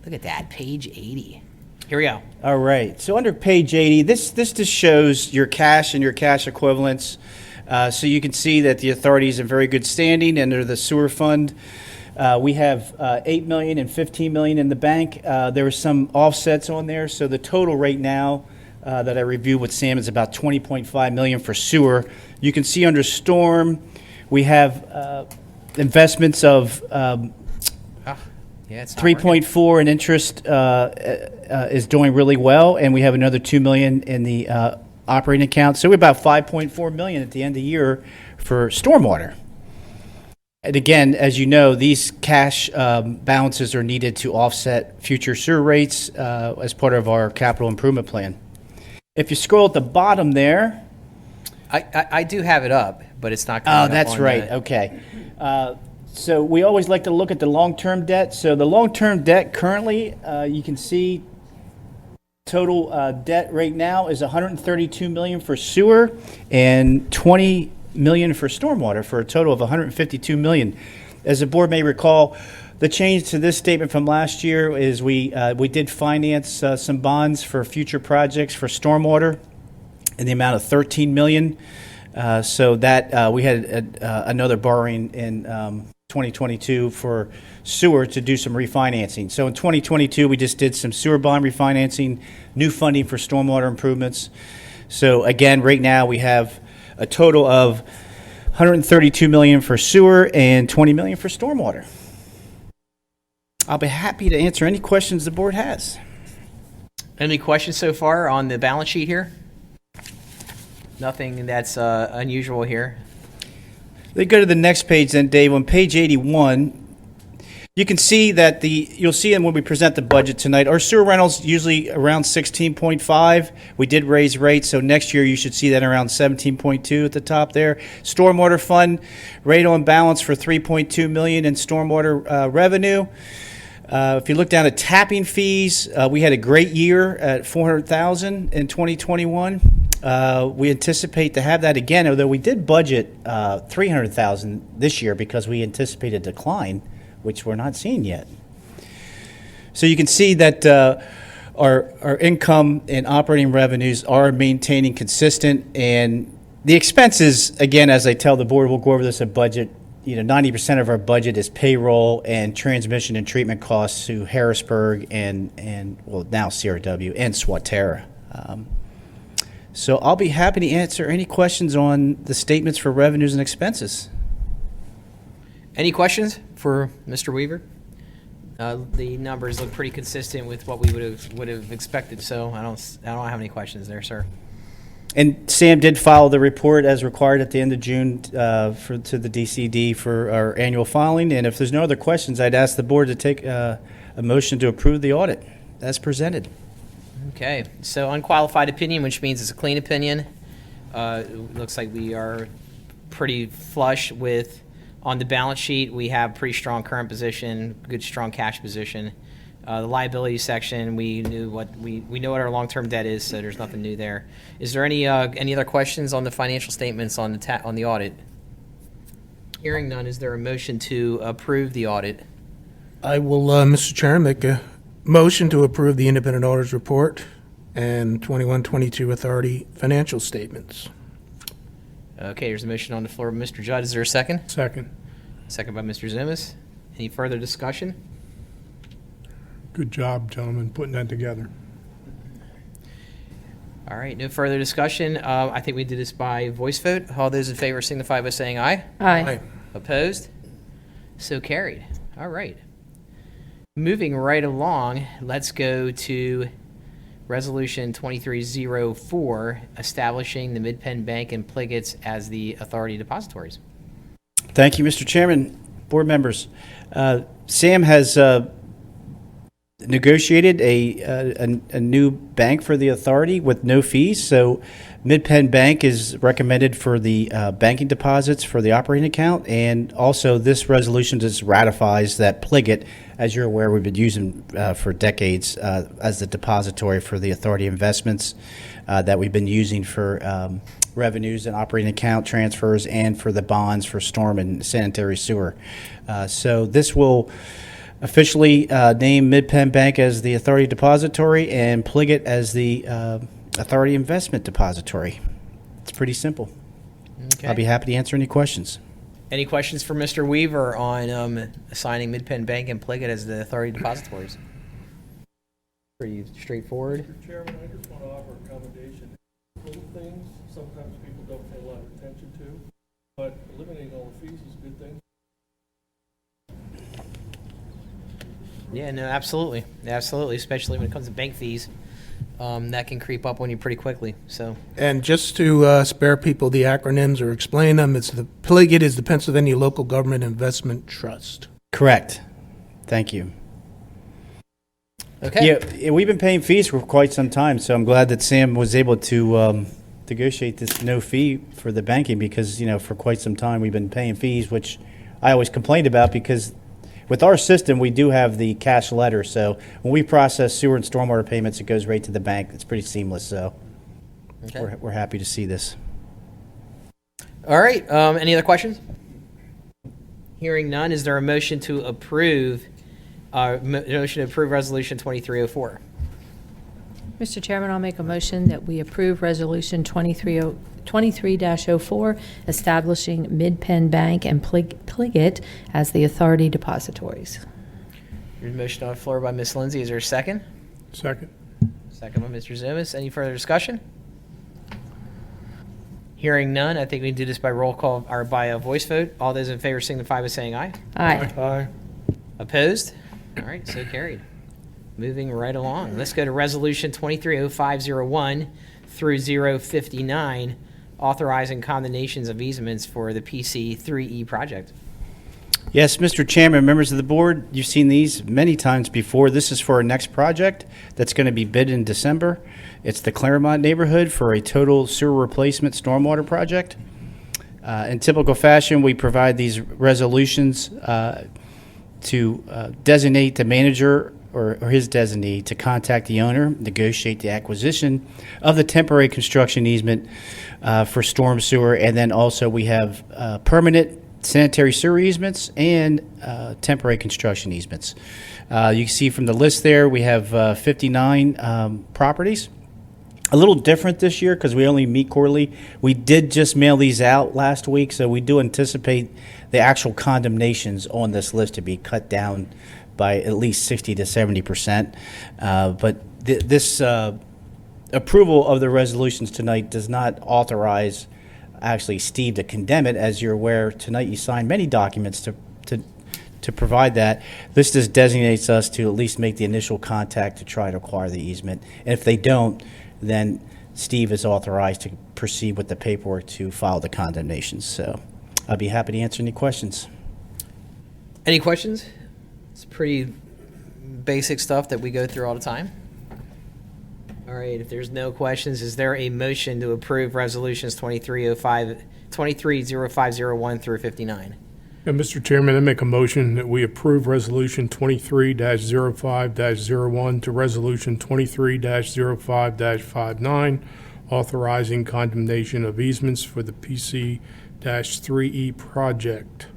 Look at that, page 80. Here we go. All right. So under page 80, this just shows your cash and your cash equivalents. So you can see that the authority is in very good standing under the sewer fund. We have $8 million and $15 million in the bank. There were some offsets on there. So the total right now that I reviewed with Sam is about $20.5 million for sewer. You can see under storm, we have investments of Yeah, it's 3.4 in interest is doing really well, and we have another $2 million in the operating account. So we're about $5.4 million at the end of the year for stormwater. And again, as you know, these cash balances are needed to offset future sewer rates as part of our capital improvement plan. If you scroll at the bottom there. I do have it up, but it's not coming up. Oh, that's right. Okay. So we always like to look at the long-term debt. So the long-term debt currently, you can see total debt right now is $132 million for sewer and $20 million for stormwater, for a total of $152 million. As the board may recall, the change to this statement from last year is we did finance some bonds for future projects for stormwater in the amount of $13 million. So that we had another borrowing in 2022 for sewer to do some refinancing. So in 2022, we just did some sewer bond refinancing, new funding for stormwater improvements. So again, right now we have a total of $132 million for sewer and $20 million for stormwater. I'll be happy to answer any questions the board has. Any questions so far on the balance sheet here? Nothing that's unusual here. They go to the next page then, Dave. On page 81, you can see that you'll see when we present the budget tonight, our sewer rentals usually around 16.5. We did raise rates, so next year you should see that around 17.2 at the top there. Stormwater fund, rate on balance for $3.2 million in stormwater revenue. If you look down at tapping fees, we had a great year at $400,000 in 2021. We anticipate to have that again, although we did budget $300,000 this year because we anticipate a decline, which we're not seeing yet. So you can see that our income and operating revenues are maintaining consistent, and the expenses, again, as I tell the board, we'll go over this at budget. 90% of our budget is payroll and transmission and treatment costs to Harrisburg and well, now CRW and Swatera. So I'll be happy to answer any questions on the statements for revenues and expenses. Any questions for Mr. Weaver? The numbers look pretty consistent with what we would have expected, so I don't have any questions there, sir. And Sam did follow the report as required at the end of June to the DCD for our annual filing. And if there's no other questions, I'd ask the board to take a motion to approve the audit as presented. Okay, so unqualified opinion, which means it's a clean opinion. Looks like we are pretty flush with, on the balance sheet, we have pretty strong current position, good strong cash position. The liability section, we know what our long-term debt is, so there's nothing new there. Is there any other questions on the financial statements on the audit? Hearing none, is there a motion to approve the audit? I will, Mr. Chairman, make a motion to approve the independent auditor's report and 21-22 authority financial statements. Okay, there's a motion on the floor. Mr. Judd, is there a second? Second. Second by Mr. Zumas. Any further discussion? Good job, gentlemen, putting that together. All right, no further discussion. I think we did this by voice vote. All those in favor signify by saying aye. Aye. Opposed? So carried. All right. Moving right along, let's go to Resolution 2304, establishing the Mid-Penn Bank and Pligett's as the authority depositories. Thank you, Mr. Chairman, board members. Sam has negotiated a new bank for the authority with no fees. So Mid-Penn Bank is recommended for the banking deposits for the operating account, and also this resolution just ratifies that Pliggett, as you're aware, we've been using for decades as the depository for the authority investments that we've been using for revenues and operating account transfers and for the bonds for storm and sanitary sewer. So this will officially named Mid-Penn Bank as the authority depository and Pliget as the authority investment depository. It's pretty simple. Okay. I'll be happy to answer any questions. Any questions for Mr. Weaver on assigning Mid-Penn Bank and Pliget as the authority depositories? Pretty straightforward. Mr. Chairman, I just want to offer a commendation. Little things sometimes people don't pay a lot of attention to, but eliminating all the fees is a good thing. Yeah, no, absolutely. Absolutely, especially when it comes to bank fees. That can creep up on you pretty quickly. So, And just to spare people the acronyms or explain them, it's the Pliget is the Pennsylvania Local Government Investment Trust. Correct. Thank you. okay. Yeah, we've been paying fees for quite some time, so I'm glad that Sam was able to negotiate this no fee for the banking because, for quite some time we've been paying fees, which I always complained about because with our system, we do have the cash letter, so when we process sewer and stormwater payments, it goes right to the bank. It's pretty seamless, so Okay. we're happy to see this. All right. Any other questions? Hearing none, is there a motion to approve? Motion to approve Resolution 2304. Mr. Chairman, I'll make a motion that we approve Resolution 23-04, establishing Mid-Penn Bank and Pliget as the authority depositories. There's a motion on the floor by Ms. Lindsay. Is there a second? Second. Second by Mr. Zumis. Any further discussion? Hearing none, I think we can do this by roll call or by a voice vote. All those in favor signify by saying aye. Aye. Aye. Opposed? All right, so carried. Moving right along. Let's go to Resolution 230501 through 059, authorizing condemnations of easements for the PC 3E project. Yes, Mr. Chairman, members of the board, you've seen these many times before. This is for our next project that's going to be bid in December. It's the Claremont neighborhood for a total sewer replacement stormwater project. In typical fashion, we provide these resolutions to designate the manager or his designee to contact the owner, negotiate the acquisition of the temporary construction easement for storm sewer, and then also we have permanent sanitary sewer easements and temporary construction easements. You can see from the list there, we have 59 properties. A little different this year because we only meet quarterly. We did just mail these out last week, so we do anticipate the actual condemnations on this list to be cut down by at least 60 to 70%. But this approval of the resolutions tonight does not authorize actually Steve to condemn it. As you're aware, tonight you signed many documents to provide that. This just designates us to at least make the initial contact to try to acquire the easement. And if they don't, then Steve is authorized to proceed with the paperwork to file the condemnations. So I'd be happy to answer any questions. Any questions? It's pretty basic stuff that we go through all the time. All right, if there's no questions, is there a motion to approve resolutions 230501 through 59? And Mr. Chairman, I make a motion that we approve Resolution 23-05-01 to Resolution 23-05-59, authorizing condemnation of easements for the PC-3E project.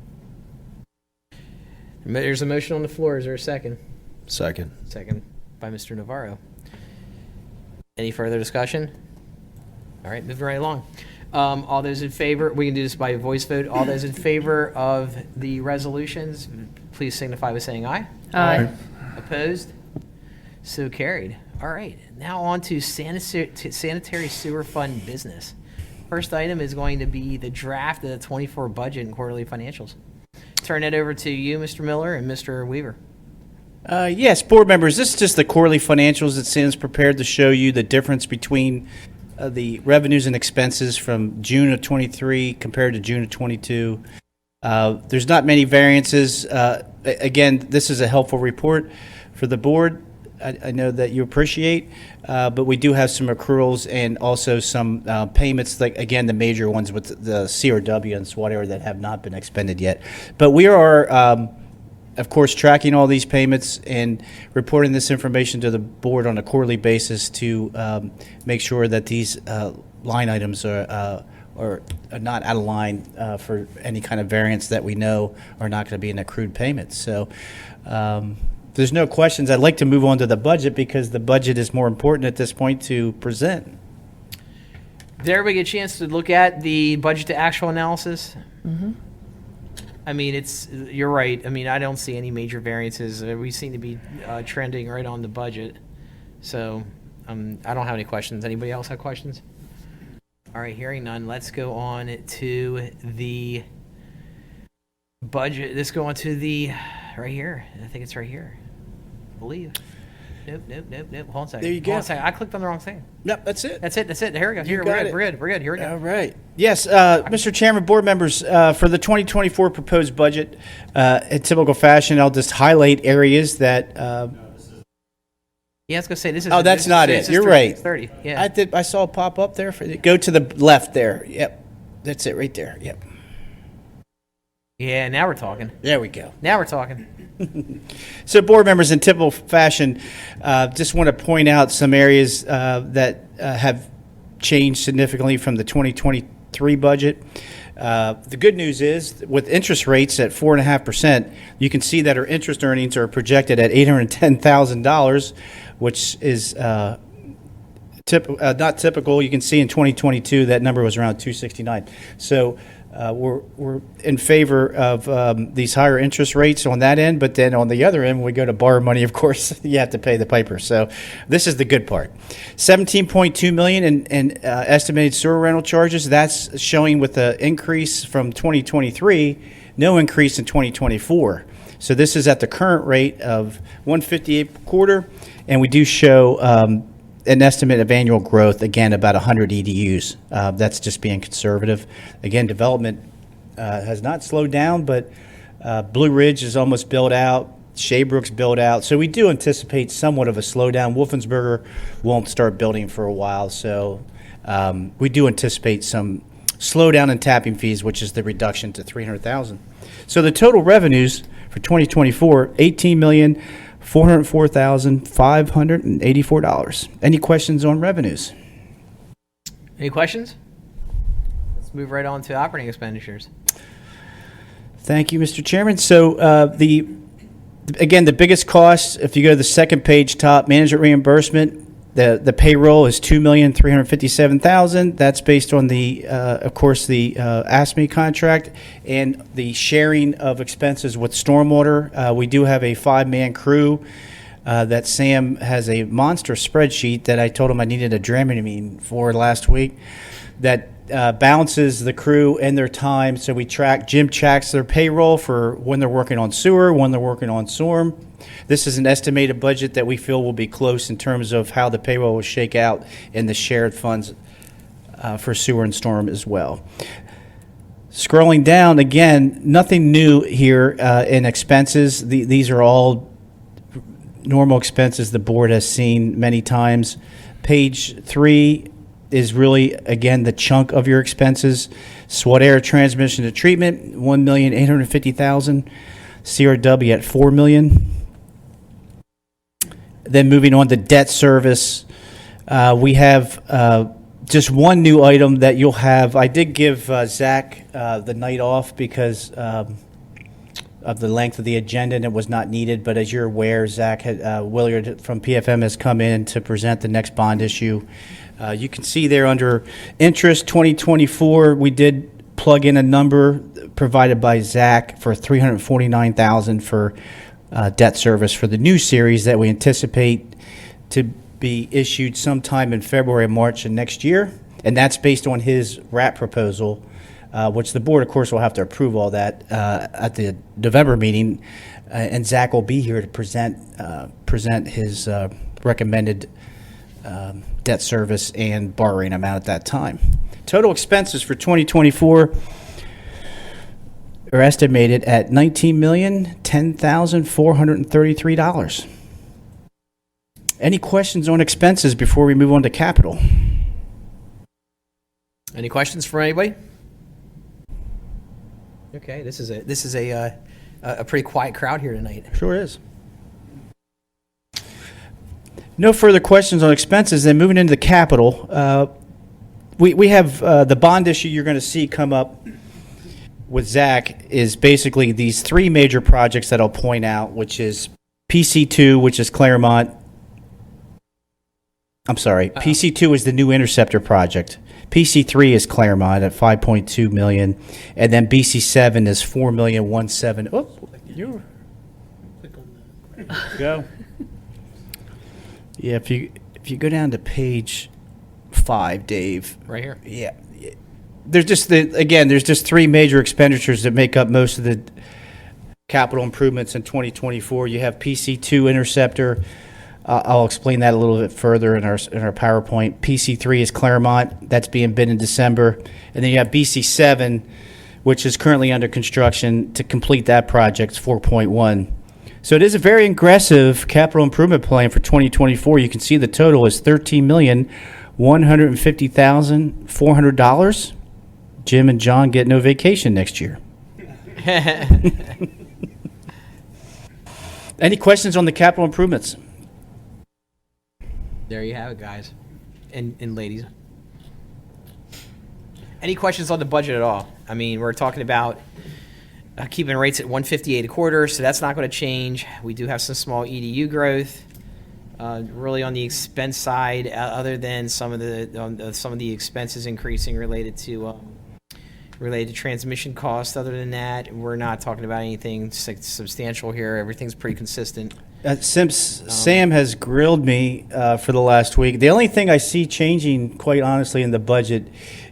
There's a motion on the floor. Is there a second? Second. Second by Mr. Navarro. Any further discussion? All right, moving right along. All those in favor, we can do this by voice vote. All those in favor of the resolutions, please signify by saying aye. Aye. Opposed? So carried. All right, now on to sanitary sewer fund business. First item is going to be the draft of the 24 budget and quarterly financials. Turn it over to you, Mr. Miller and Mr. Weaver. Yes, board members, this is just the quarterly financials that Sam's prepared to show you the difference between the revenues and expenses from June of 23 compared to June of 22. There's not many variances. Again, this is a helpful report for the board. I know that you appreciate, but we do have some accruals and also some payments, like, again, the major ones with the CRW and SWAT that have not been expended yet. But we are, of course, tracking all these payments and reporting this information to the board on a quarterly basis to make sure that these line items are not out of line for any kind of variance that we know are not going to be an accrued payment. So there's no questions. I'd like to move on to the budget because the budget is more important at this point to present. Did everybody get a chance to look at the budget to actual analysis? I mean, you're right. I mean, I don't see any major variances. We seem to be trending right on the budget. So I don't have any questions. Anybody else have questions? All right, hearing none, let's go on to the budget. Let's go on to the, right here. I think it's right here. I believe. Nope. Hold on a second. There you go. Hold on a second. I clicked on the wrong thing. Yep, that's it. That's it. Here we go. Here, got we're it. good. We're good. Here we go. All right. Yes, Mr. Chairman, board members, for the 2024 proposed budget, in typical fashion, I'll just highlight areas that. Yeah, I was gonna say this is. Oh, that's not it. You're right. 30. Yeah. I saw a pop up there. Go to the left there. Yep, that's it right there. Yep. Yeah. Now we're talking. There we go. Now we're talking. So, board members, in typical fashion, just want to point out some areas that have changed significantly from the 2023 budget. The good news is, with interest rates at 4.5%, you can see that our interest earnings are projected at $810,000, which is not typical. You can see in 2022 that number was around 269. So we're in favor of these higher interest rates on that end, but then on the other end, when we go to borrow money, of course, you have to pay the piper. So this is the good part. $17.2 million in estimated sewer rental charges. That's showing with the increase from 2023, no increase in 2024. So this is at the current rate of $158 per quarter, and we do show an estimate of annual growth, again, about 100 EDUs. That's just being conservative. Again, development has not slowed down, but Blue Ridge is almost built out. Shaybrook's built out. So we do anticipate somewhat of a slowdown. Wolfensberger won't start building for a while. So we do anticipate some slowdown in tapping fees, which is the reduction to $300,000. So the total revenues for 2024, $18,404,584. Any questions on revenues? Any questions? Let's move right on to operating expenditures. Thank you, Mr. Chairman. So again, the biggest cost, if you go to the second page, top management reimbursement, the payroll is $2,357,000. That's based on of course, the ASME contract and the sharing of expenses with stormwater. We do have a 5-man crew that Sam has a monster spreadsheet that I told him I needed a Dramamine for last week that balances the crew and their time. So Jim tracks their payroll for when they're working on sewer, when they're working on storm. This is an estimated budget that we feel will be close in terms of how the payroll will shake out in the shared funds for sewer and storm as well. Scrolling down, again, nothing new here in expenses. These are all normal expenses the board has seen many times. Page 3 is really, again, the chunk of your expenses. SWAT air transmission to treatment, $1,850,000. CRW at $4 million. Then moving on to debt service, we have just one new item that you'll have. I did give Zach the night off because of the length of the agenda, and it was not needed. But as you're aware, Zach Willard from PFM has come in to present the next bond issue. You can see there under interest 2024, we did plug in a number provided by Zach for $349,000 for debt service for the new series that we anticipate to be issued sometime in February or March of next year. And that's based on his RAP proposal, which the board, of course, will have to approve all that at the November meeting. And Zach will be here to present his recommended debt service and borrowing amount at that time. Total expenses for 2024 are estimated at $19,010,433. Any questions on expenses before we move on to capital? Any questions for anybody? Okay, this is a pretty quiet crowd here tonight. Sure is. No further questions on expenses. Then moving into the capital, we have the bond issue you're going to see come up with Zach is basically these three major projects that I'll point out, which is PC2, which is Claremont. I'm sorry, PC2 is the new Interceptor project. PC3 is Claremont at 5.2 million, and then BC7 is 4,170,000. Oh, you go. Yeah, if you go down to page 5, Dave. Right here. Yeah. There's just there's just three major expenditures that make up most of the capital improvements in 2024. You have PC2 Interceptor. I'll explain that a little bit further in our PowerPoint. PC3 is Claremont. That's being bid in December. And then you have BC7, which is currently under construction. To complete that project, it's 4.1. So it is a very aggressive capital improvement plan for 2024. You can see the total is $13,150,400. Jim and John get no vacation next year. Any questions on the capital improvements? There you have it, guys and ladies. Any questions on the budget at all? I mean, we're talking about keeping rates at 158 a quarter, so that's not going to change. We do have some small EDU growth. Really on the expense side, other than some of the expenses increasing related to transmission costs. Other than that, we're not talking about anything substantial here. Everything's pretty consistent. Sam has grilled me for the last week. The only thing I see changing, quite honestly, in the budget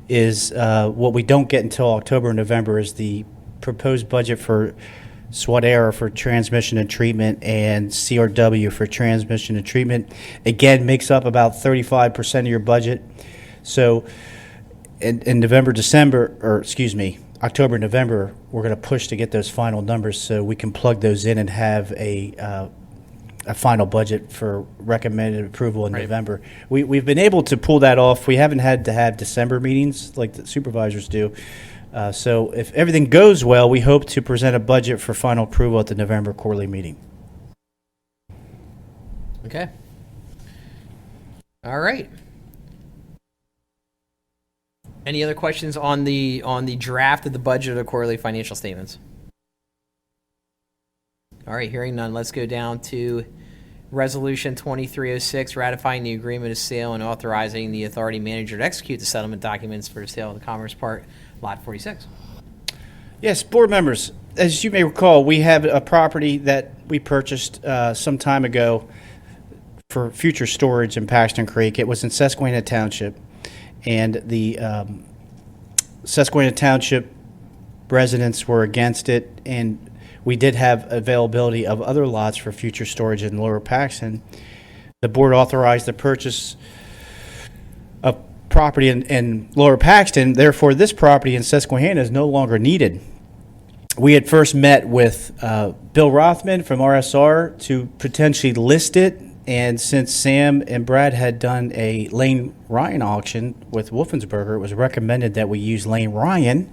is what we don't get until October and November is the proposed budget for SWAT-ERA for transmission and treatment and CRW for transmission and treatment. Again, makes up about 35% of your budget. So in October, November, we're going to push to get those final numbers so we can plug those in and have a final budget for recommended approval in November. We've been able to pull that off. We haven't had to have December meetings like the supervisors do. So if everything goes well, we hope to present a budget for final approval at the November quarterly meeting. Okay. All right. Any other questions on the draft of the budget or quarterly financial statements? All right, hearing none, let's go down to Resolution 2306, ratifying the agreement of sale and authorizing the authority manager to execute the settlement documents for the sale of the Commerce Park Lot 46. Yes, board members, as you may recall, we have a property that we purchased some time ago for future storage in Paxton Creek. It was in Susquehanna Township, and the Susquehanna Township residents were against it, and we did have availability of other lots for future storage in Lower Paxton. The board authorized the purchase of property in Lower Paxton. Therefore, this property in Susquehanna is no longer needed. We had first met with Bill Rothman from RSR to potentially list it, and since Sam and Brad had done a Lane Ryan auction with Wolfensberger, it was recommended that we use Lane Ryan.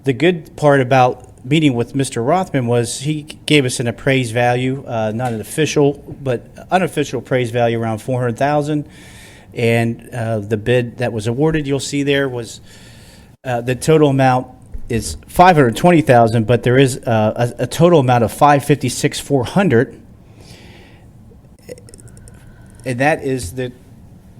The good part about meeting with Mr. Rothman was he gave us an appraised value, not an official, but unofficial appraised value around $400,000. And the bid that was awarded, you'll see there was the total amount is $520,000, but there is a total amount of $556,400. And that is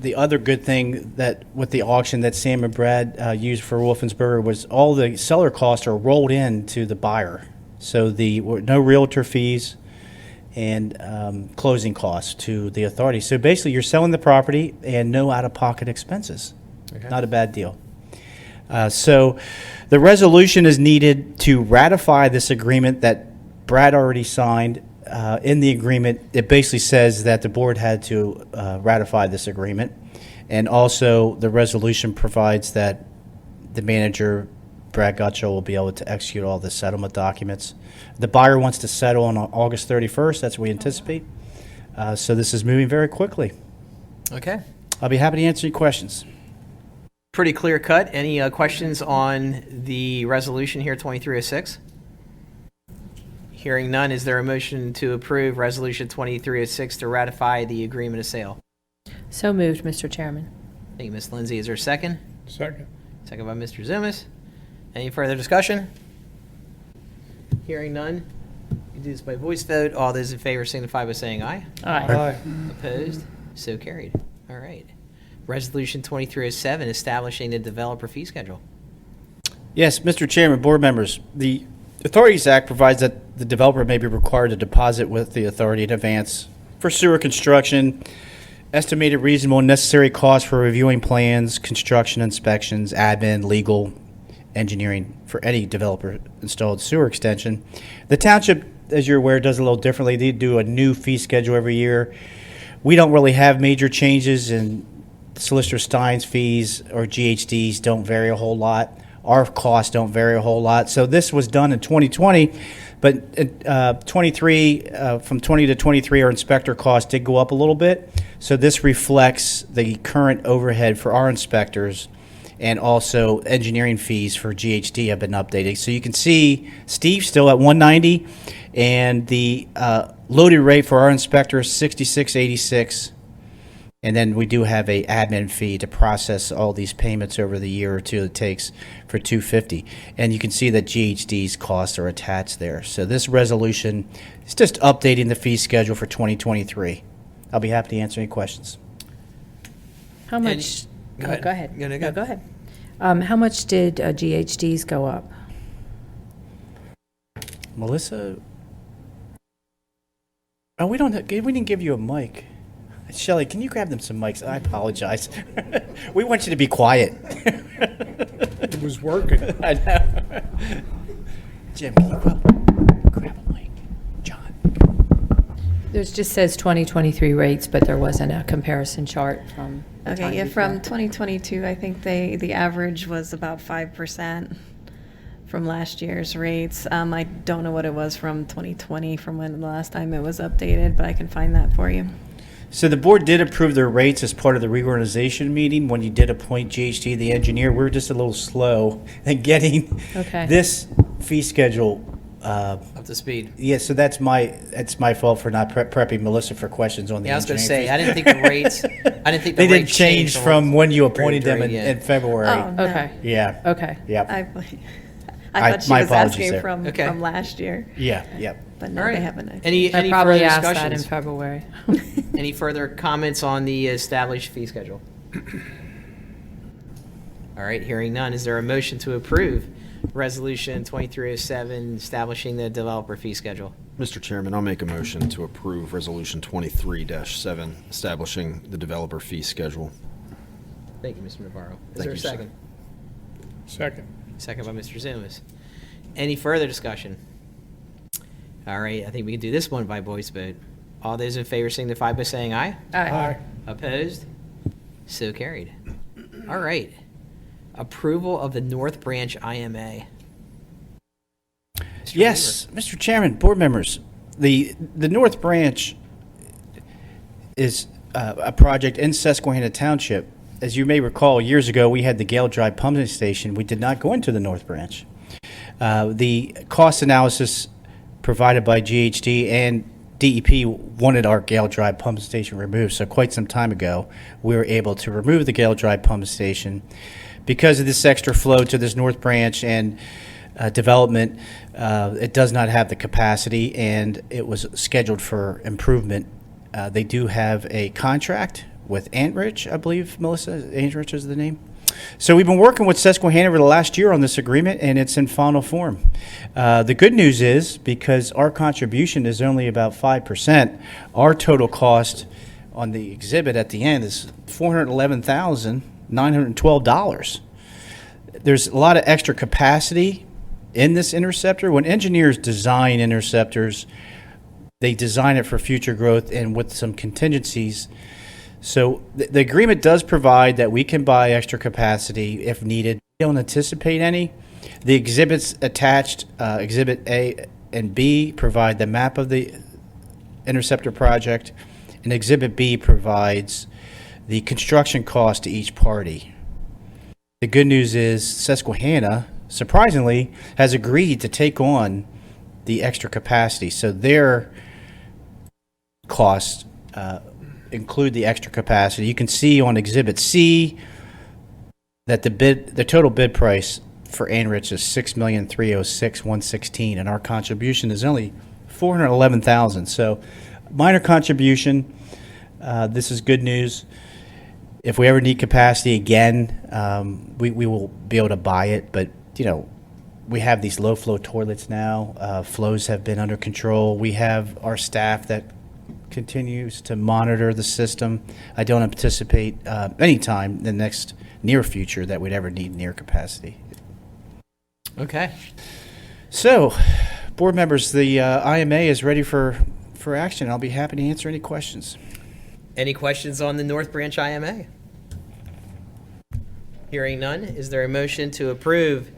the other good thing that with the auction that Sam and Brad used for Wolfensberger was all the seller costs are rolled into the buyer. So no realtor fees and closing costs to the authority. So basically you're selling the property and no out-of-pocket expenses. Okay. Not a bad deal. So the resolution is needed to ratify this agreement that Brad already signed. In the agreement, it basically says that the board had to ratify this agreement. And also, the resolution provides that the manager, Brad Gutschall, will be able to execute all the settlement documents. The buyer wants to settle on August 31st. That's what we anticipate. So this is moving very quickly. Okay. I'll be happy to answer any questions. Pretty clear cut. Any questions on the resolution here, 2306? Hearing none, is there a motion to approve Resolution 2306 to ratify the agreement of sale? So moved, Mr. Chairman. Thank you, Ms. Lindsay. Is there a second? Second. Second by Mr. Zumas. Any further discussion? Hearing none. You do this by voice vote. All those in favor signify by saying aye. Aye. Opposed? So carried. All right. Resolution 2307, establishing the developer fee schedule. Yes, Mr. Chairman, board members, the Authorities Act provides that the developer may be required to deposit with the authority in advance for sewer construction, estimated reasonable and necessary costs for reviewing plans, construction inspections, admin, legal, engineering for any developer installed sewer extension. The township, as you're aware, does a little differently. They do a new fee schedule every year. We don't really have major changes, and Solicitor Stein's fees or GHDs don't vary a whole lot. Our costs don't vary a whole lot. So this was done in 2020, but from 20 to 23, our inspector costs did go up a little bit. So this reflects the current overhead for our inspectors, and also engineering fees for GHD have been updated. So you can see Steve's still at 190, and the loaded rate for our inspector is 66.86. And then we do have a admin fee to process all these payments over the year or two it takes for $250. And you can see that GHD's costs are attached there. So this resolution is just updating the fee schedule for 2023. I'll be happy to answer any questions. How much? Go ahead. Go ahead. No, No, go ahead. How much did GHDs go up? Melissa? Oh, we didn't give you a mic. Shelley, can you grab them some mics? I apologize. We want you to be quiet. It was working. I know. Jim, can you grab a mic? John. There's just says 2023 rates, but there wasn't a comparison chart from the time Okay, yeah, before. from 2022, I think the average was about 5% from last year's rates. I don't know what it was from 2020, from when the last time it was updated, but I can find that for you. So the board did approve their rates as part of the reorganization meeting when you did appoint GHD, the engineer. We were just a little slow in getting Okay. this fee schedule. Up to speed. Yeah, so that's my fault for not prepping Melissa for questions on the Yeah, I was going to engineering say, I fees. didn't think the rates, I didn't think the They didn't rates change changed from when you appointed them during, in February. Oh, no. Okay. Yeah. Okay. Yep. I I- thought she my was apologies asking there. Okay. from last year, Yeah. Yep. but All no, right. they haven't. Any I further probably asked that in discussions? February. Any further comments on the established fee schedule? All right, hearing none, is there a motion to approve Resolution 2307, establishing the developer fee schedule? Mr. Chairman, I'll make a motion to approve Resolution 23-7, establishing the developer fee schedule. Thank you, Mr. Navarro. Is Thank there a you, sir. second? Second. Second by Mr. Zumas. Any further discussion? All right, I think we can do this one by voice vote. All those in favor signify by saying aye. Aye. Opposed? So carried. All right. Approval of the North Branch IMA. Mr. Yes, Mr. Chairman, board members, the North Branch is a project in Susquehanna Township. As you may recall, years ago, we had the Gale Drive pumping station. We did not go into the North Branch. The cost analysis provided by GHD and DEP wanted our Gale Drive pump station removed. So quite some time ago, we were able to remove the Gale Drive pump station. Because of this extra flow to this North Branch and development, it does not have the capacity, and it was scheduled for improvement. They do have a contract with Antrich, I believe, Melissa. Antrich is the name. So we've been working with Susquehanna over the last year on this agreement, and it's in final form. The good news is, because our contribution is only about 5%, our total cost on the exhibit at the end is $411,912. There's a lot of extra capacity in this interceptor. When engineers design interceptors, they design it for future growth and with some contingencies. So the agreement does provide that we can buy extra capacity if needed. We don't anticipate any. The exhibits attached, Exhibit A and B, provide the map of the interceptor project, and Exhibit B provides the construction cost to each party. The good news is Susquehanna, surprisingly, has agreed to take on the extra capacity. So their costs include the extra capacity. You can see on Exhibit C that the total bid price for Anrich is $6,306,116, and our contribution is only $411,000. So, minor contribution. This is good news. If we ever need capacity again, we will be able to buy it. But we have these low flow toilets now. Flows have been under control. We have our staff that continues to monitor the system. I don't anticipate any time in the next near future that we'd ever need near capacity. Okay. So, board members, the IMA is ready for action. I'll be happy to answer any questions. Any questions on the North Branch IMA? Hearing none, is there a motion to approve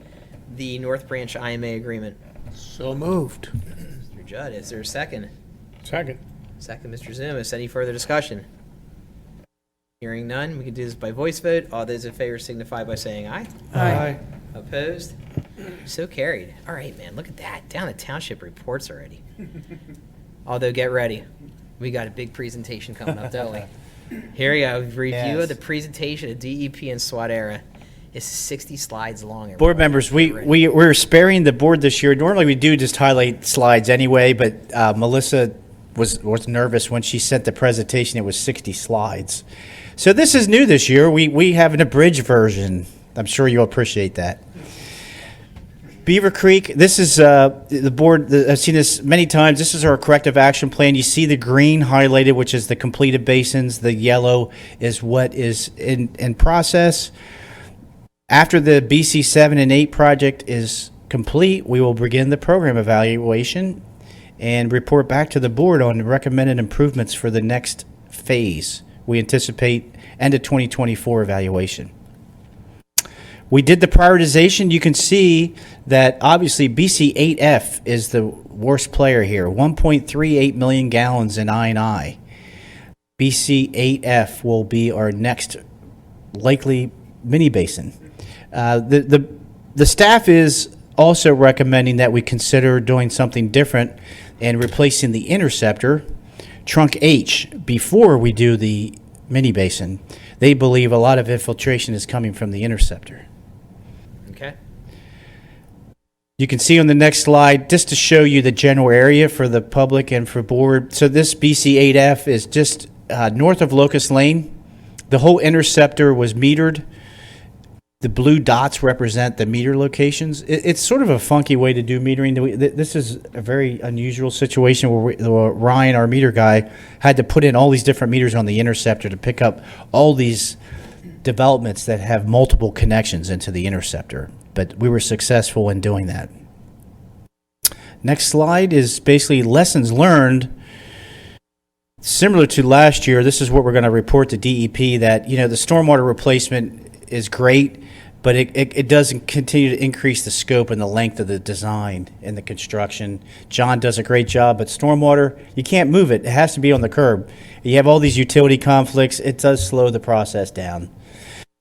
the North Branch IMA agreement? So moved. Mr. Judd, is there a second? Second. Second, Mr. Zumas. Any further discussion? Hearing none, we can do this by voice vote. All those in favor signify by saying aye. Aye. Opposed? So carried. All right, man, look at that. Down at Township reports already. Although, get ready. We got a big presentation coming up, don't we? Here we go. Review Yes. of the presentation of DEP and SWAT era. It's 60 slides long. Board members, we're sparing the board this year. Normally we do just highlight slides anyway, but Melissa was nervous when she sent the presentation. It was 60 slides. So this is new this year. We have an abridged version. I'm sure you'll appreciate that. Beaver Creek, this is the board, I've seen this many times. This is our corrective action plan. You see the green highlighted, which is the completed basins. The yellow is what is in process. After the BC 7 and 8 project is complete, we will begin the program evaluation and report back to the board on the recommended improvements for the next phase. We anticipate end of 2024 evaluation. We did the prioritization. You can see that obviously BC 8F is the worst player here. 1.38 million gallons in I&I. BC 8F will be our next likely mini basin. The staff is also recommending that we consider doing something different and replacing the interceptor, trunk H, before we do the mini basin. They believe a lot of infiltration is coming from the interceptor. Okay. You can see on the next slide, just to show you the general area for the public and for board. So this BC 8F is just north of Locust Lane. The whole interceptor was metered. The blue dots represent the meter locations. It's sort of a funky way to do metering. This is a very unusual situation where Ryan, our meter guy, had to put in all these different meters on the interceptor to pick up all these developments that have multiple connections into the interceptor. But we were successful in doing that. Next slide is basically lessons learned. Similar to last year, this is what we're going to report to DEP, that the stormwater replacement is great, but it doesn't continue to increase the scope and the length of the design and the construction. John does a great job, but stormwater, you can't move it. It has to be on the curb. You have all these utility conflicts. It does slow the process down.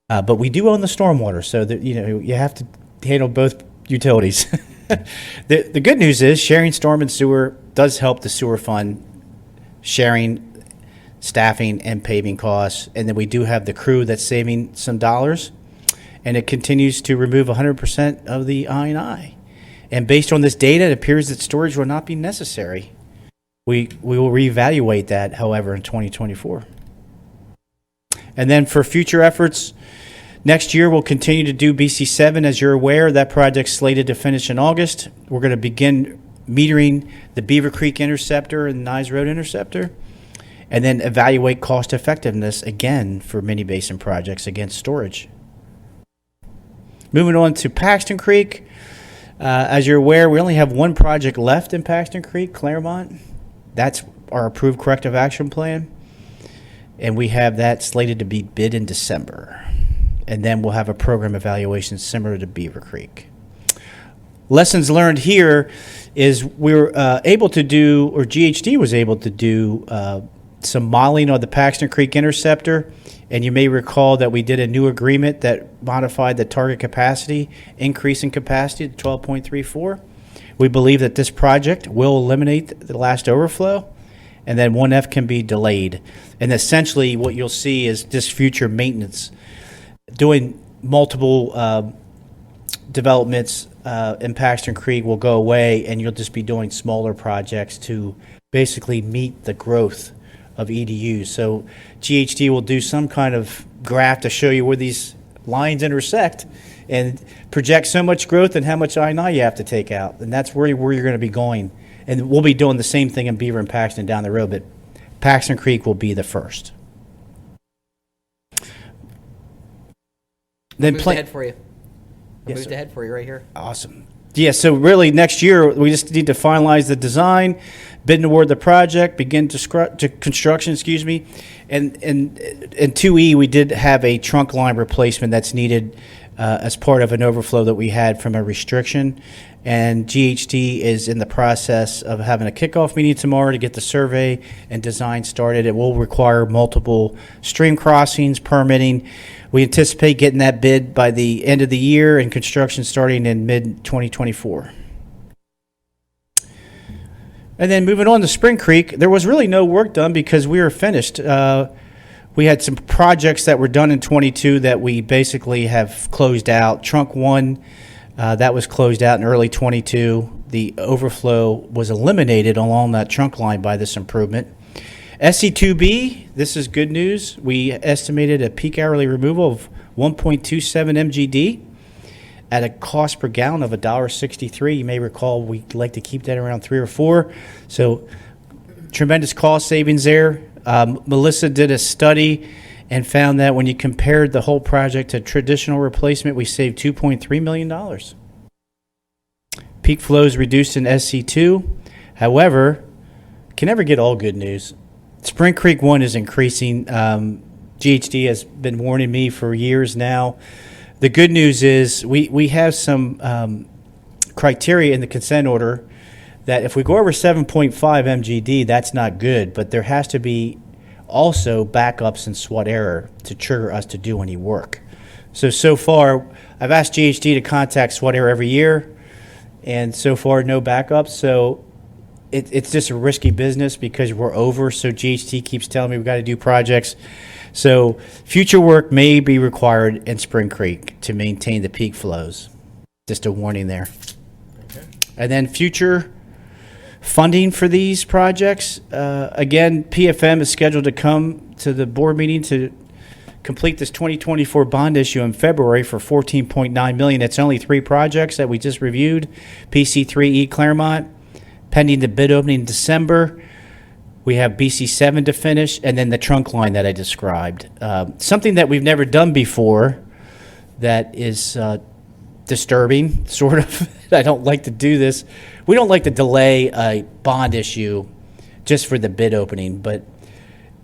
But we do own the stormwater, so that you have to handle both utilities. The good news is sharing storm and sewer does help the sewer fund, sharing staffing and paving costs, and then we do have the crew that's saving some dollars, and it continues to remove 100% of the I&I. And based on this data, it appears that storage will not be necessary. We will reevaluate that, however, in 2024. And then for future efforts, next year we'll continue to do BC7. As you're aware, that project's slated to finish in August. We're going to begin metering the Beaver Creek Interceptor and Nyes Road Interceptor, and then evaluate cost effectiveness again for mini basin projects against storage. Moving on to Paxton Creek. As you're aware, we only have one project left in Paxton Creek, Claremont. That's our approved corrective action plan. And we have that slated to be bid in December. And then we'll have a program evaluation similar to Beaver Creek. Lessons learned here is we were able to do, or GHD was able to do, some modeling of the Paxton Creek Interceptor, and you may recall that we did a new agreement that modified the target capacity, increase in capacity to 12.34. We believe that this project will eliminate the last overflow, and then 1F can be delayed. And essentially what you'll see is just future maintenance, doing multiple developments in Paxton Creek will go away, and you'll just be doing smaller projects to basically meet the growth of EDUs. So GHD will do some kind of graph to show you where these lines intersect and project so much growth and how much I&I you have to take out. And that's where you're going to be going. And we'll be doing the same thing in Beaver and Paxton down the road, but Paxton Creek will be the first. Then Moved plan- ahead for you. I Yes, moved sir. ahead for you right here. Awesome. Yeah, so really next year, we just need to finalize the design, bid and award the project, begin to construction, And 2E, we did have a trunk line replacement that's needed as part of an overflow that we had from a restriction. And GHD is in the process of having a kickoff meeting tomorrow to get the survey and design started. It will require multiple stream crossings, permitting. We anticipate getting that bid by the end of the year and construction starting in mid-2024. And then moving on to Spring Creek, there was really no work done because we were finished. We had some projects that were done in 22 that we basically have closed out. Trunk 1, that was closed out in early 22. The overflow was eliminated along that trunk line by this improvement. SC2B, this is good news. We estimated a peak hourly removal of 1.27 MGD at a cost per gallon of $1.63. You may recall we like to keep that around 3 or 4. So tremendous cost savings there. Melissa did a study and found that when you compared the whole project to traditional replacement, we saved $2.3 million. Peak flows reduced in SC2. However, can never get all good news. Spring Creek 1 is increasing. GHD has been warning me for years now. The good news is we have some criteria in the consent order that if we go over 7.5 MGD, that's not good, but there has to be also backups and SWOT error to trigger us to do any work. So far, I've asked GHD to contact SWOT error every year, and so far, no backups. So it's just a risky business because we're over, so GHD keeps telling me we've got to do projects. So future work may be required in Spring Creek to maintain the peak flows. Just a warning there. Okay. And then future funding for these projects. Again, PFM is scheduled to come to the board meeting to complete this 2024 bond issue in February for $14.9 million. It's only 3 projects that we just reviewed. PC3E Claremont, pending the bid opening in December. We have BC7 to finish, and then the trunk line that I described. Something that we've never done before that is disturbing, sort of. I don't like to do this. We don't like to delay a bond issue just for the bid opening, but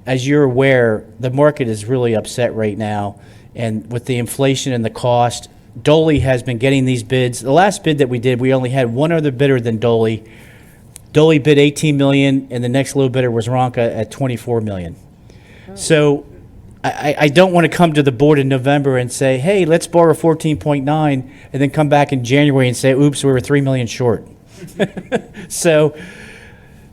as you're aware, the market is really upset right now, and with the inflation and the cost, Dolly has been getting these bids. The last bid that we did, we only had one other bidder than Dolly. Dolly bid $18 million, and the next low bidder was Ronca at $24 million. So I don't want to come to the board in November and say, hey, let's borrow 14.9, and then come back in January and say, oops, we were $3 million short. So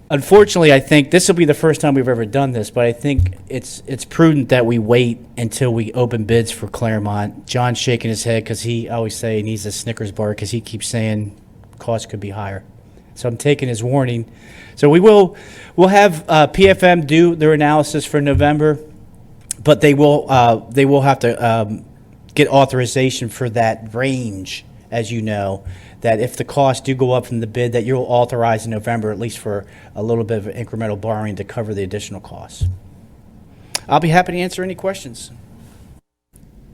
unfortunately, I think this will be the first time we've ever done this, but I think it's prudent that we wait until we open bids for Claremont. John's shaking his head because he always say he needs a Snickers bar because he keeps saying costs could be higher. So I'm taking his warning. So we'll have PFM do their analysis for November, but they will have to get authorization for that range, as you know, that if the costs do go up from the bid, that you'll authorize in November at least for a little bit of incremental borrowing to cover the additional costs. I'll be happy to answer any questions.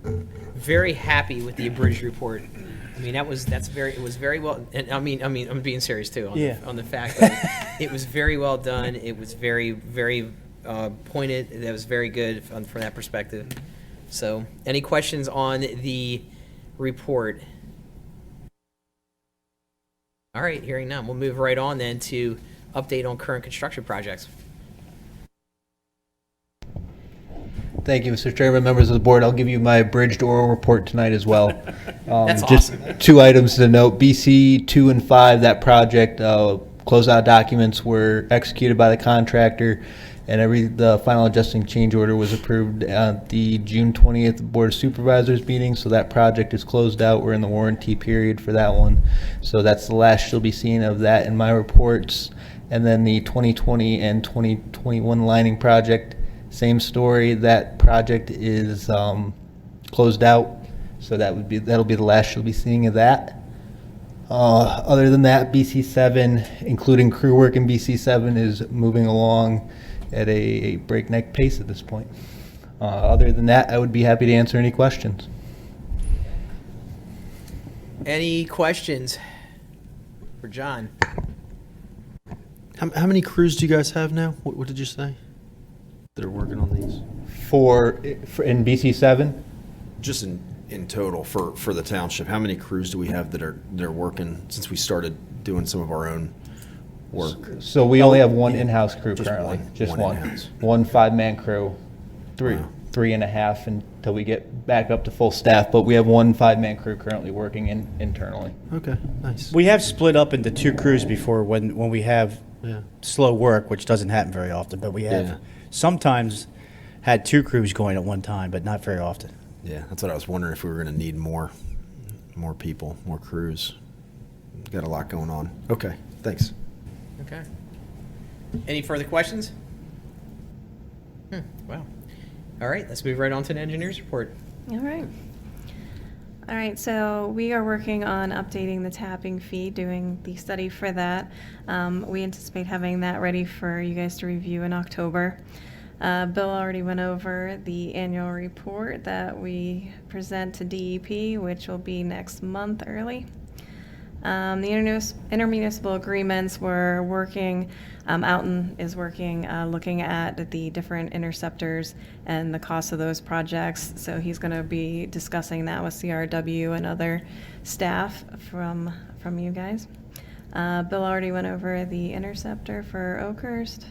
Very happy with the abridged report. I mean, it was very well, and I mean, I'm being serious too on the fact that it was very well done. It was very, very pointed. That was very good from that perspective. So, any questions on the report? All right, hearing none, we'll move right on then to update on current construction projects. Thank you, Mr. Chairman, members of the board. I'll give you my abridged oral report tonight as well. That's just awesome. 2 items to note. BC 2 and 5, that project, closeout documents were executed by the contractor, and the final adjusting change order was approved at the June 20th Board of Supervisors meeting, so that project is closed out. We're in the warranty period for that one. So that's the last you'll be seeing of that in my reports. And then the 2020 and 2021 lining project, same story. That project is closed out, so that'll be the last you'll be seeing of that. Other than that, BC7, including crew work in BC7, is moving along at a breakneck pace at this point. Other than that, I would be happy to answer any questions. Any questions for John? How many crews do you guys have now? What did you say? That are working on these? For in BC7, Just in total for the township, how many crews do we have that are working since we started doing some of our own work? so we only have one in-house crew Just currently. one- Just one one. in-house. One 5-man crew. Wow. 3.5 until we get back up to full staff, but we have one 5-man crew currently working internally. Okay, nice. We have split up into 2 crews before when we have Yeah. slow work, which doesn't happen very often, but we have Yeah. sometimes had 2 crews going at one time, but not very often. Yeah, that's what I was wondering, if we were going to need more people, more crews. Got a lot going on. Okay, thanks. Okay. Any further questions? Wow. All right, let's move right on to the engineer's report. All right. All right, so we are working on updating the tapping fee, doing the study for that. We anticipate having that ready for you guys to review in October. Bill already went over the annual report that we present to DEP, which will be next month early. The intermunicipal agreements, we're working, Alton is working, looking at the different interceptors and the cost of those projects. So he's going to be discussing that with CRW and other staff from you guys. Bill already went over the interceptor for Oakhurst.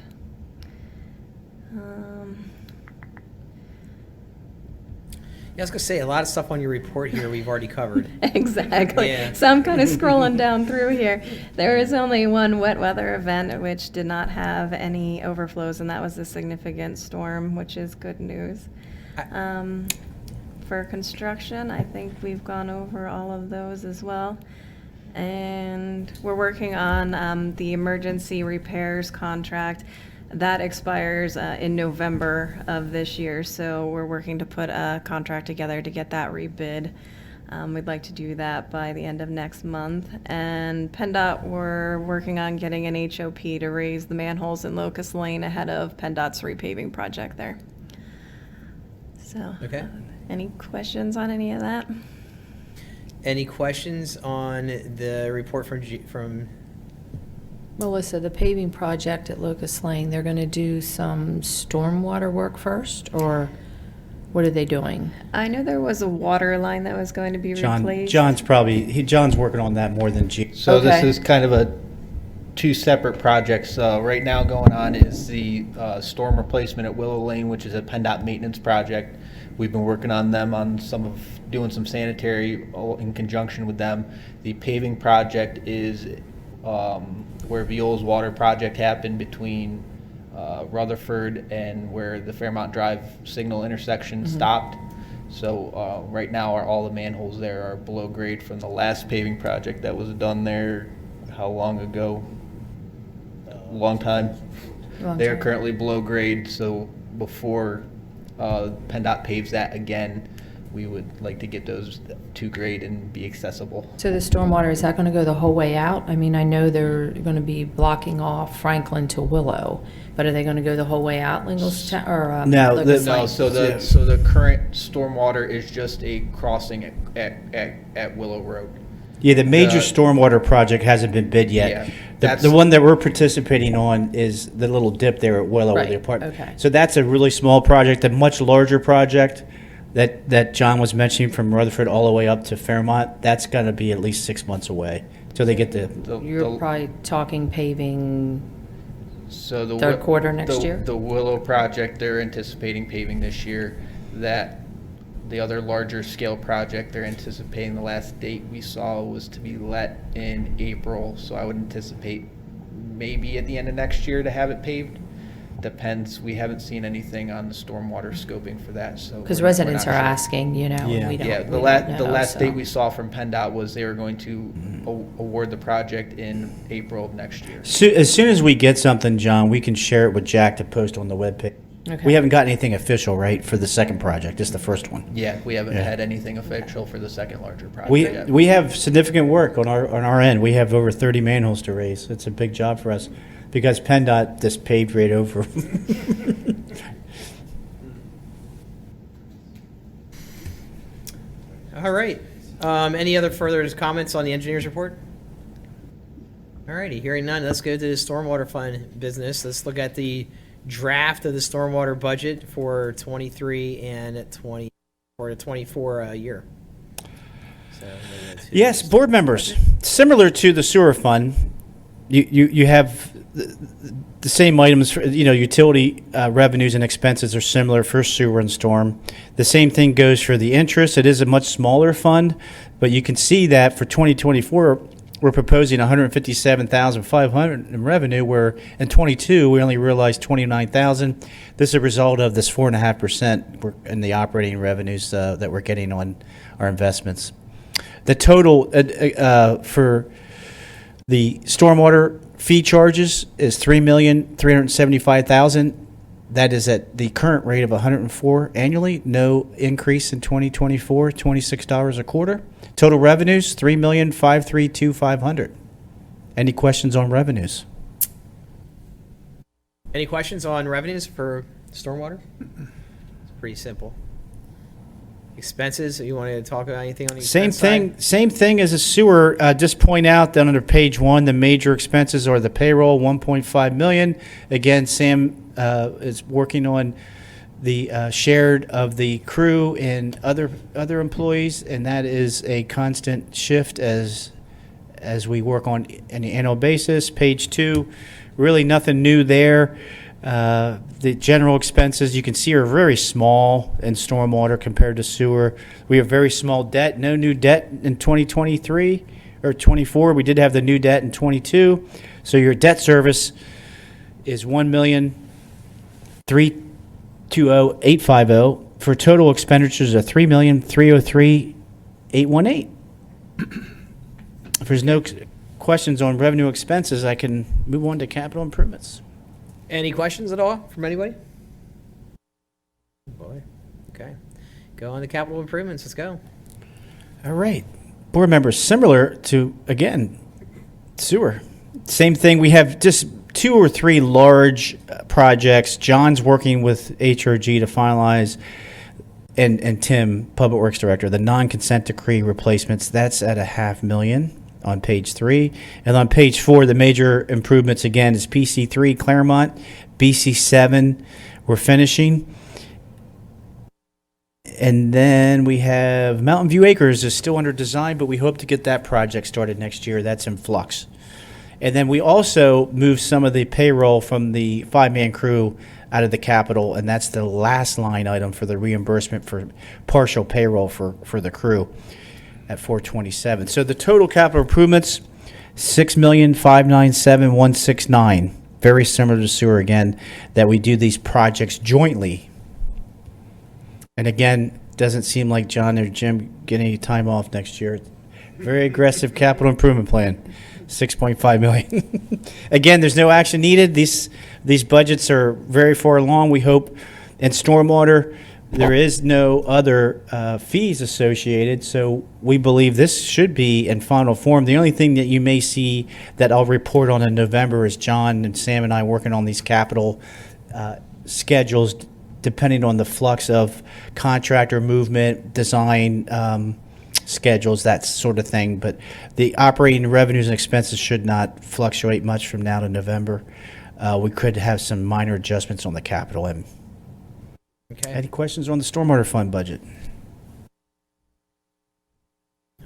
Yeah, I was gonna say, a lot of stuff on your report here we've already covered. Exactly. Yeah. So I'm kind of scrolling down through here. There is only one wet weather event which did not have any overflows, and that was a significant storm, which is good news. For construction, I think we've gone over all of those as well. And we're working on the emergency repairs contract. That expires in November of this year, so we're working to put a contract together to get that rebid. We'd like to do that by the end of next month. And PennDOT, we're working on getting an HOP to raise the manholes in Locust Lane ahead of PennDOT's repaving project there. So, Okay. any questions on any of that? Any questions on the report from Melissa, the paving project at Locust Lane, they're going to do some stormwater work first, or what are they doing? I know there was a water line that was going to be replaced. John's working on that more than G. So this Okay. is kind of a 2 separate projects. Right now going on is the storm replacement at Willow Lane, which is a PennDOT maintenance project. We've been working on them on doing some sanitary in conjunction with them. The paving project is where Viola's water project happened between Rutherford and where the Fairmont Drive signal intersection stopped. So right now all the manholes there are below grade from the last paving project that was done there. How long ago? Long time. They are currently below grade, so before PennDOT paves that again, we would like to get those to grade and be accessible. So the stormwater, is that going to go the whole way out? I mean, I know they're going to be blocking off Franklin to Willow, but are they going to go the whole way out, Linglestown, or No, Locust No, Lane? so the current stormwater is just a crossing at Willow Road. Yeah, the major The- stormwater project hasn't been bid Yeah, yet. that's- The one that we're participating on is the little dip there at Willow with the Right, apartment. okay. So that's a really small project. A much larger project that John was mentioning from Rutherford all the way up to Fairmont, that's going to be at least 6 months away till they get the. You're probably talking paving So the third quarter next year? The Willow project, they're anticipating paving this year. That the other larger scale project, they're anticipating the last date we saw was to be let in April. So I would anticipate maybe at the end of next year to have it paved. depends. We haven't seen anything on the stormwater scoping for that, so. Because we're not residents are sure. asking, you know, and Yeah. we don't. Yeah, we the don't last, the know, last so. date we saw from PennDOT was they were going to award the project in April of next year. As soon as we get something, John, we can share it with Jack to post on the webpage. Okay. We haven't gotten anything official, right, for the second project, just the first one. Yeah, we haven't Yeah. had anything official for the second larger project We, yet. we have significant work on our end. We have over 30 manholes to raise. It's a big job for us because PennDOT just paved right over. All right. Any other further comments on the engineer's report? All righty, hearing none, let's go to the stormwater fund business. Let's look at the draft of the stormwater budget for 23 and 20, for the 24 year. So, Yes, board members, similar to the sewer fund, you have the same items, for, utility revenues and expenses are similar for sewer and storm. The same thing goes for the interest. It is a much smaller fund, but you can see that for 2024, we're proposing 157,500 in revenue, where in 22 we only realized 29,000. This is a result of this 4.5% in the operating revenues that we're getting on our investments. The total for the stormwater fee charges is $3,375,000. That is at the current rate of 104 annually. No increase in 2024. $26 a quarter. Total revenues $3,532,500. Any questions on revenues? Any questions on revenues for stormwater? It's pretty simple. Expenses, you want to talk about anything on the Same expense side? same thing as a sewer. Just point out that under page 1, the major expenses are the payroll, $1.5 million. Again, Sam is working on the shared of the crew and other employees, and that is a constant shift as we work on an annual basis. Page 2, really nothing new there. The general expenses you can see are very small in stormwater compared to sewer. We have very small debt, no new debt in 2023 or 24. We did have the new debt in 22. So your debt service is $1,320,850 for total expenditures of $3,303,818. If there's no questions on revenue expenses, I can move on to capital improvements. Any questions at all from anybody? Boy, okay. Go on to capital improvements. Let's go. All right. Board members, similar to, again, sewer. Same thing. We have just 2 or 3 large projects. John's working with HRG to finalize, and Tim, Public Works Director, the non-consent decree replacements. That's at $500,000 on page 3. And on page 4, the major improvements, again, is PC3, Claremont, BC7, we're finishing. And then we have Mountain View Acres is still under design, but we hope to get that project started next year. That's in flux. And then we also moved some of the payroll from the 5-man crew out of the capital, and that's the last line item for the reimbursement for partial payroll for the crew at 427. So the total capital improvements, $6,597,169. Very similar to sewer again, that we do these projects jointly. And again, doesn't seem like John or Jim get any time off next year. Very aggressive capital improvement plan, $6.5 million. Again, there's no action needed. These budgets are very far along. We hope in stormwater there is no other fees associated, so we believe this should be in final form. The only thing that you may see that I'll report on in November is John and Sam and I working on these capital schedules, depending on the flux of contractor movement, design schedules, that sort of thing. But the operating revenues and expenses should not fluctuate much from now to November. We could have some minor adjustments on the capital end. Okay. Any questions on the stormwater fund budget?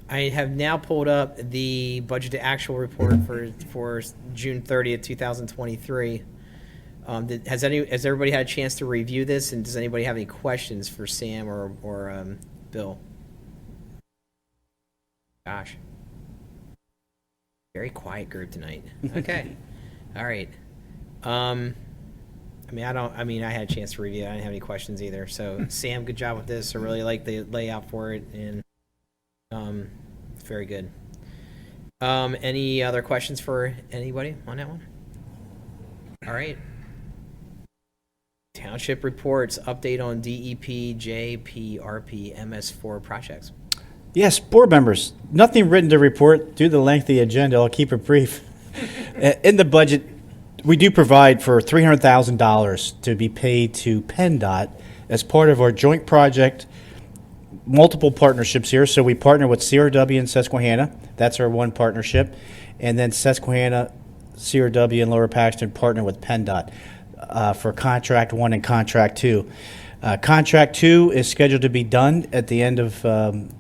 I have now pulled up the budget to actual report for June 30th, 2023. Has everybody had a chance to review this, and does anybody have any questions for Sam or Bill? Gosh. Very quiet group tonight. Okay. All right. I had a chance to review it. I didn't have any questions either. So Sam, good job with this. I really like the layout for it, and very good. Any other questions for anybody on that one? All right. Township reports, update on DEP, JPRP, MS4 projects. Yes, board members, nothing written to report due to the lengthy agenda. I'll keep it brief. In the budget, we do provide for $300,000 to be paid to PennDOT as part of our joint project, multiple partnerships here. So we partner with CRW and Susquehanna. That's our one partnership. And then Susquehanna, CRW, and Lower Paxton partner with PennDOT for Contract 1 and Contract 2. Contract 2 is scheduled to be done at the end of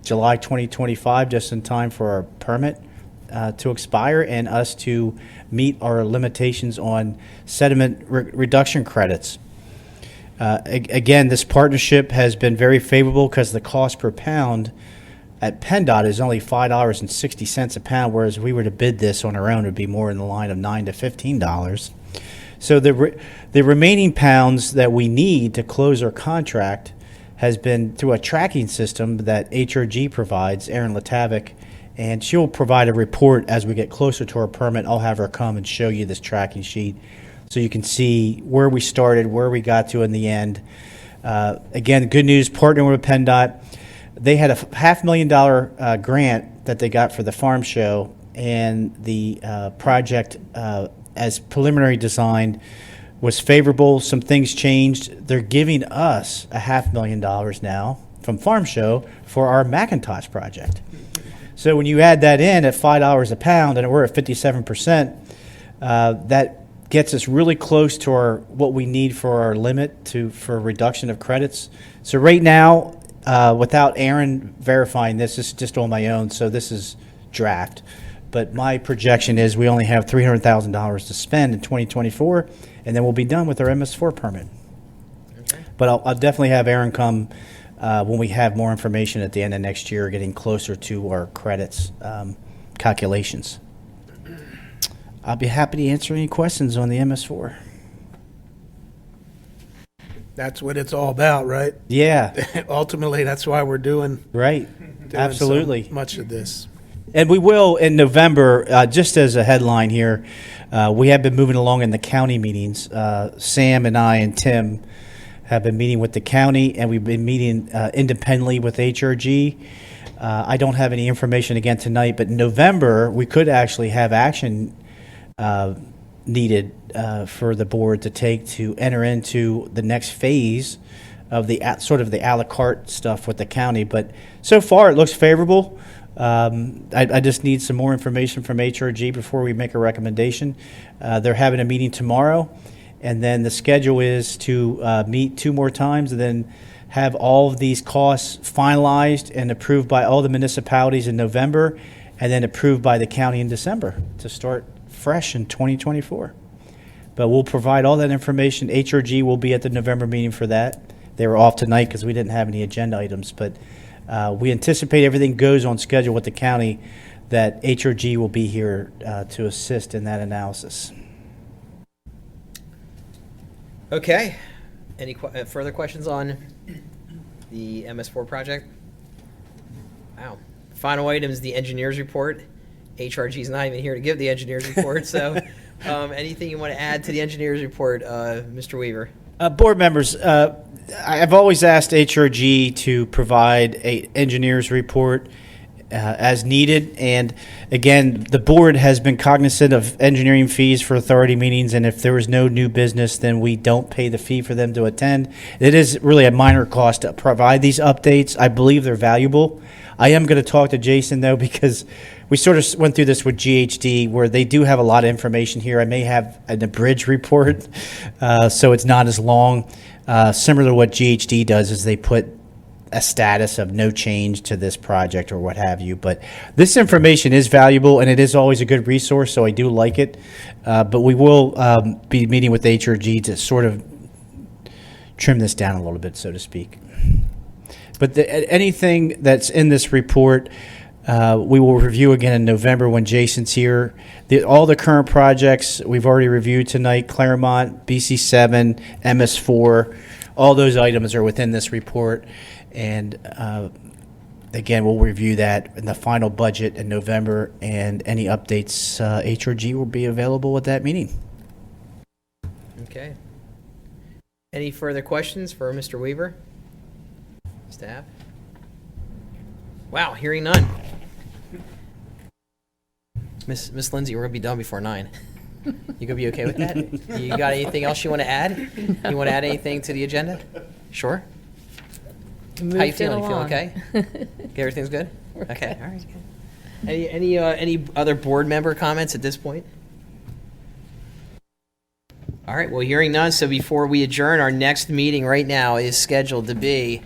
July 2025, just in time for our permit to expire and us to meet our limitations on sediment reduction credits. Again, this partnership has been very favorable because the cost per pound at PennDOT is only $5.60 a pound, whereas if we were to bid this on our own, it would be more in the line of $9 to $15. So the remaining pounds that we need to close our contract has been through a tracking system that HRG provides, Erin Latavik, and she'll provide a report as we get closer to our permit. I'll have her come and show you this tracking sheet so you can see where we started, where we got to in the end. Again, good news, partnering with PennDOT. They had a $500,000 grant that they got for the farm show, and the project, as preliminary design, was favorable. Some things changed. They're giving us a $500,000 now from Farm Show for our Macintosh project. So when you add that in at $5 a pound, and we're at 57%, that gets us really close to what we need for our limit for reduction of credits. So right now, without Aaron verifying this is just on my own, so this is draft. But my projection is we only have $300,000 to spend in 2024, and then we'll be done with our MS4 permit. Okay. But I'll definitely have Aaron come when we have more information at the end of next year, getting closer to our credits calculations. I'll be happy to answer any questions on the MS4. That's what it's all about, right? Yeah. Ultimately, that's why we're doing Absolutely. so much of this. And we will in November, just as a headline here, we have been moving along in the county meetings. Sam and I and Tim have been meeting with the county, and we've been meeting independently with HRG. I don't have any information again tonight, but in November, we could actually have action needed for the board to take to enter into the next phase of the sort of the a la carte stuff with the county. But so far, it looks favorable. I just need some more information from HRG before we make a recommendation. They're having a meeting tomorrow, and then the schedule is to meet 2 more times and then have all of these costs finalized and approved by all the municipalities in November, and then approved by the county in December to start fresh in 2024. But we'll provide all that information. HRG will be at the November meeting for that. They were off tonight because we didn't have any agenda items, but we anticipate everything goes on schedule with the county, that HRG will be here to assist in that analysis. Okay. Any further questions on the MS4 project? Wow. Final item is the engineer's report. HRG is not even here to give the engineer's report, so anything you want to add to the engineer's report, Mr. Weaver? Board members, I've always asked HRG to provide an engineer's report as needed. And again, the board has been cognizant of engineering fees for authority meetings, and if there is no new business, then we don't pay the fee for them to attend. It is really a minor cost to provide these updates. I believe they're valuable. I am going to talk to Jason, though, because we sort of went through this with GHD, where they do have a lot of information here. I may have an abridged report, so it's not as long. Similar to what GHD does, is they put a status of no change to this project or what have you. But this information is valuable, and it is always a good resource, so I do like it. But we will be meeting with HRG to sort of trim this down a little bit, so to speak. But anything that's in this report, We will review again in November when Jason's here. All the current projects we've already reviewed tonight, Claremont, BC7, MS4, all those items are within this report. And again, we'll review that in the final budget in November, and any updates, HRG will be available at that meeting. Okay. Any further questions for Mr. Weaver? Staff? Wow, hearing none. Miss Lindsay, we're gonna be done before 9. You gonna be okay with that? You got anything else you want to add? You want to add anything to the agenda? Sure. How you Moved it feeling? You feel along. okay? Everything's good? Okay, all right. Any other board member comments at this point? All right, well, hearing none, so before we adjourn, our next meeting right now is scheduled to be,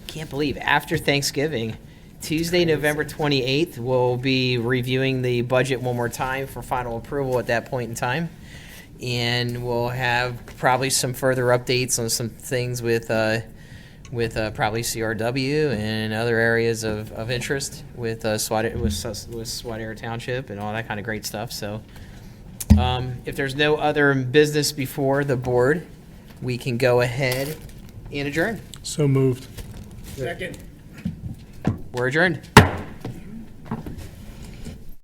can't believe, after Thanksgiving, Tuesday, November 28th. We'll be reviewing the budget one more time for final approval at that point in time. And we'll have probably some further updates on some things with probably CRW and other areas of interest with Swadera Township and all that kind of great stuff. So if there's no other business before the board, we can go ahead and adjourn. So moved. Second. We're adjourned.